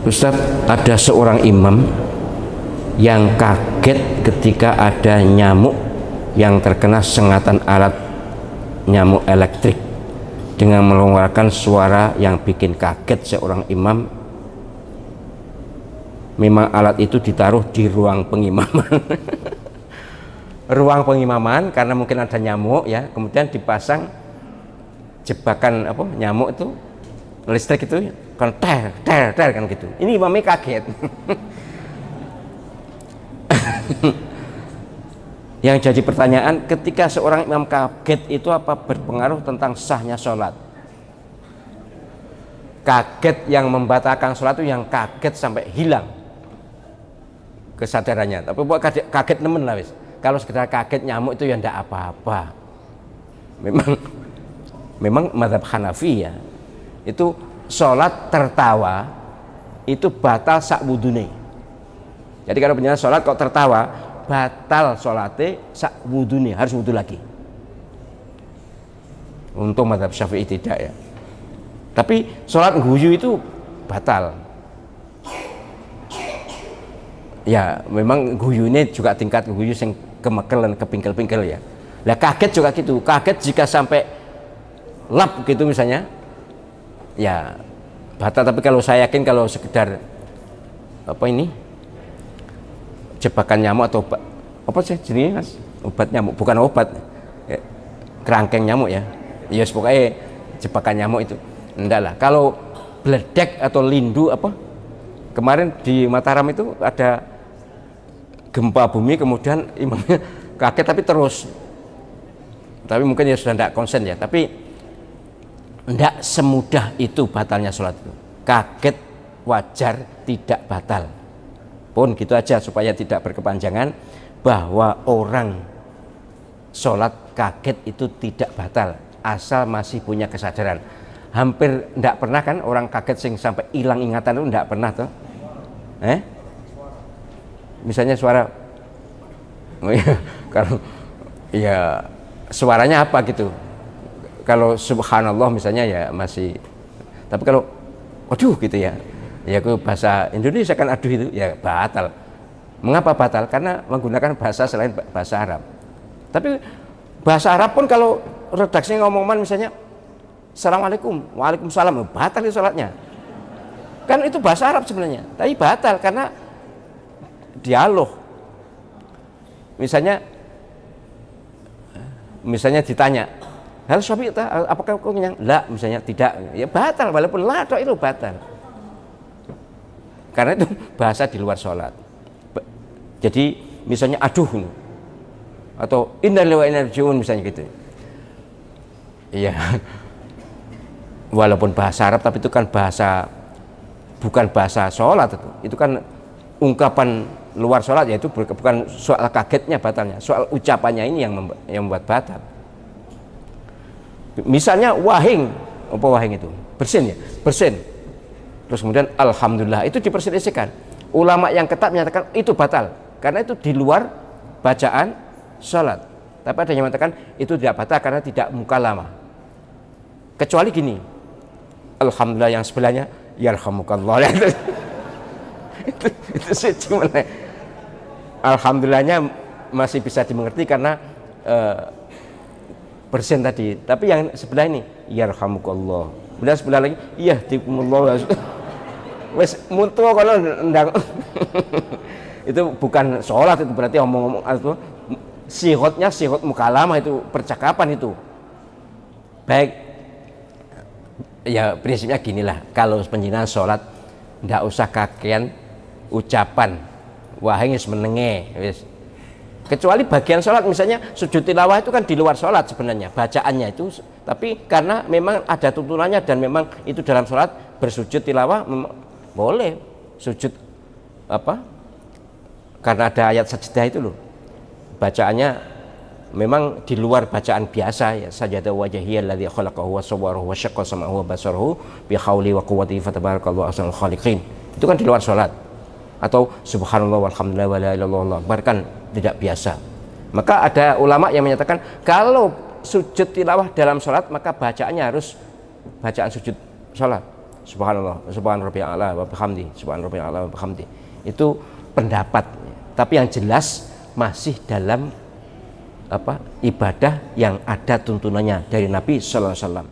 Ustaz, ada seorang imam yang kaget ketika ada nyamuk yang terkena sengatan alat nyamuk elektrik dengan mengeluarkan suara yang bikin kaget seorang imam. Memang alat itu ditaruh di ruang pengimaman. Ruang pengimaman karena mungkin ada nyamuk ya, kemudian dipasang jebakan apa nyamuk itu listrik itu kan ter kan gitu. Ini imamnya kaget. Yang jadi pertanyaan, ketika seorang imam kaget itu apa berpengaruh tentang sahnya sholat? Kaget yang membatalkan sholat itu yang kaget sampai hilang kesadarannya. Tapi buat kaget nemen lah wis. Kalau sekedar kaget nyamuk itu ya ndak apa-apa. Memang mazhab Hanafi ya, itu sholat tertawa itu batal sak wudune. Jadi kalau penjelasan sholat kok tertawa batal sholatnya sak wudune, harus wudu lagi. Untuk mazhab Syafi'i tidak ya. Tapi sholat guyu itu batal. Ya memang guyunya juga tingkat guyu yang kemekelan, kepingkel-pingkel ya. Lah kaget juga gitu, kaget jika sampai lap gitu misalnya, ya batal. Tapi kalau saya yakin kalau sekedar apa ini jebakan nyamuk atau apa sih jenisnya mas, obat nyamuk bukan obat ya, kerangkeng nyamuk ya, ya yes, pokoknya jebakan nyamuk itu enggak lah. Kalau beledek atau lindu apa kemarin di Mataram itu ada gempa bumi, kemudian imamnya kaget tapi terus, tapi mungkin ya sudah tidak konsen ya, tapi tidak semudah itu batalnya sholat itu. Kaget wajar, tidak batal pun gitu aja supaya tidak berkepanjangan, bahwa orang sholat kaget itu tidak batal asal masih punya kesadaran. Hampir tidak pernah kan orang kaget sing sampai hilang ingatan itu, tidak pernah toh. Misalnya suara kalau ya suaranya apa gitu, kalau subhanallah misalnya ya masih, tapi kalau waduh gitu ya, ya aku bahasa Indonesia kan aduh itu ya batal. Mengapa batal? Karena menggunakan bahasa selain bahasa Arab. Tapi bahasa Arab pun kalau redaksinya ngomongan misalnya assalamualaikum, waalaikumsalam, batal itu sholatnya. Kan itu bahasa Arab sebenarnya, tapi batal karena dialog. Misalnya ditanya, hal Syafi'i apakah kau kenyang? La, misalnya tidak, ya batal, walaupun la itu batal. Karena itu bahasa di luar sholat. Jadi misalnya aduh atau inna lillahi wa inna ilaihi raji'un misalnya gitu. Iya. Walaupun bahasa Arab tapi itu kan bahasa, bukan bahasa sholat itu kan ungkapan luar sholat, yaitu bukan soal kagetnya batalnya, soal ucapannya ini yang membuat batal. Misalnya wahing, apa wahing itu? Bersin ya, bersin. Terus kemudian alhamdulillah itu diperselisihkan. Ulama yang ketat menyatakan itu batal karena itu di luar bacaan sholat. Tapi ada yang mengatakan itu tidak batal karena tidak mukalamah. Kecuali gini, alhamdulillah yang sebelahnya yarhamukallah. itu sih cuma alhamdulillahnya masih bisa dimengerti karena bersin tadi. Tapi yang sebelah ini yarhamukallah, kemudian sebelah lagi yahdikumullah. Wes mutu kalau ndang itu bukan sholat, itu berarti omong-omong itu sihotnya sihot mukalamah, itu percakapan itu. Baik ya, prinsipnya ginilah, kalau penjinahan sholat ndak usah kakean ucapan wahai menenge wis. Kecuali bagian sholat misalnya sujud tilawah itu kan di luar sholat sebenarnya bacaannya itu, tapi karena memang ada tuntunannya dan memang itu dalam sholat bersujud tilawah boleh sujud apa, karena ada ayat sajdah itu loh, bacaannya memang di luar bacaan biasa ya, sajada wajhiyal ladzi khalaqahu wa sawwarahu wa syaqqa sam'ahu wa basarahu bi hauli wa quwwati fatabarakallahu ahsanul khaliqin. Itu kan di luar sholat. Atau subhanallah walhamdulillah wa la ilaha illallah akbar kan tidak biasa. Maka ada ulama yang menyatakan kalau sujud tilawah dalam sholat maka bacaannya harus bacaan sujud sholat. subhanallah, subhan rabbiyal a'la wa bihamdi, subhan rabbiyal a'la wa bihamdi. Itu pendapat, tapi yang jelas masih dalam ibadah yang ada tuntunannya dari Nabi sallallahu alaihi wasallam.